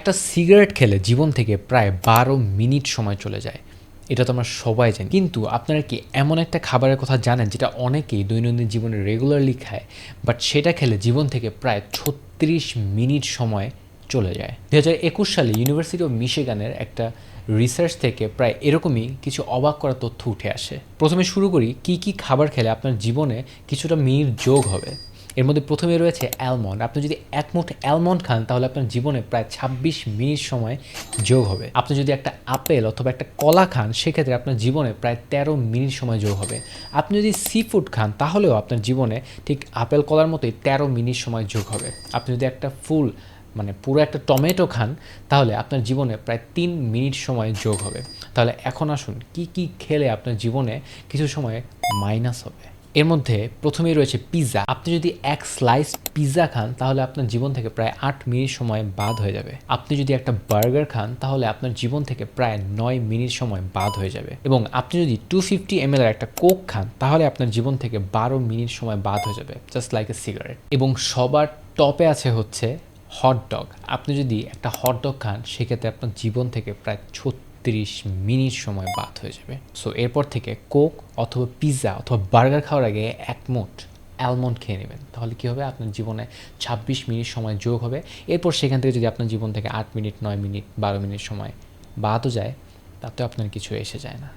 একটা সিগারেট খেলে জীবন থেকে প্রায় 12 মিনিট সময় চলে যায়। এটা তো আমরা সবাই জানি, কিন্তু আপনারা কি এমন একটা খাবারের কথা জানেন যেটা অনেকেই দৈনন্দিন জীবনে রেগুলারলি খায়, বাট সেটা খেলে জীবন থেকে প্রায় 36 মিনিট সময় চলে যায়? 2021 সালে ইউনিভার্সিটি অফ মিশিগানের একটা রিসার্চ থেকে প্রায় এরকমই কিছু অবাক করা তথ্য উঠে আসে। প্রথমে শুরু করি কি কি খাবার খেলে আপনার জীবনে কিছুটা মিনিট যোগ হবে। এর মধ্যে প্রথমে রয়েছে অ্যালমন্ড। আপনি যদি এক মুঠ অ্যালমন্ড খান তাহলে আপনার জীবনে প্রায় 26 মিনিট সময় যোগ হবে। আপনি যদি একটা আপেল অথবা একটা কলা খান সেক্ষেত্রে আপনার জীবনে প্রায় 13 মিনিট সময় যোগ হবে। আপনি যদি সি ফুড খান তাহলেও আপনার জীবনে ঠিক আপেল কলার মতোই 13 মিনিট সময় যোগ হবে। আপনি যদি একটা ফুল পুরো একটা টমেটো খান তাহলে আপনার জীবনে প্রায় 3 মিনিট সময় যোগ হবে। তাহলে এখন আসুন কি কি খেলে আপনার জীবনে কিছু সময় মাইনাস হবে। এর মধ্যে প্রথমেই রয়েছে পিৎজা। আপনি যদি এক স্লাইস পিৎজা খান তাহলে আপনার জীবন থেকে প্রায় 8 মিনিট সময় বাদ হয়ে যাবে। আপনি যদি একটা বার্গার খান তাহলে আপনার জীবন থেকে প্রায় 9 মিনিট সময় বাদ হয়ে যাবে। এবং আপনি যদি 250 ml এর একটা কোক খান তাহলে আপনার জীবন থেকে 12 মিনিট সময় বাদ হয়ে যাবে, জাস্ট লাইক এ সিগারেট। এবং সবার টপে আছে হচ্ছে হটডগ। আপনি যদি একটা হটডগ খান সেক্ষেত্রে আপনার জীবন থেকে প্রায় 36 মিনিট সময় বাদ হয়ে যাবে। সো এরপর থেকে কোক অথবা পিৎজা অথবা বার্গার খাওয়ার আগে এক মুঠ অ্যালমন্ড খেয়ে নেবেন, তাহলে কী হবে, আপনার জীবনে 26 মিনিট সময় যোগ হবে। এরপর সেখান থেকে যদি আপনার জীবন থেকে 8 মিনিট, 9 মিনিট, 12 মিনিট সময় বাদও যায় তাতেও আপনার কিছু এসে যায় না।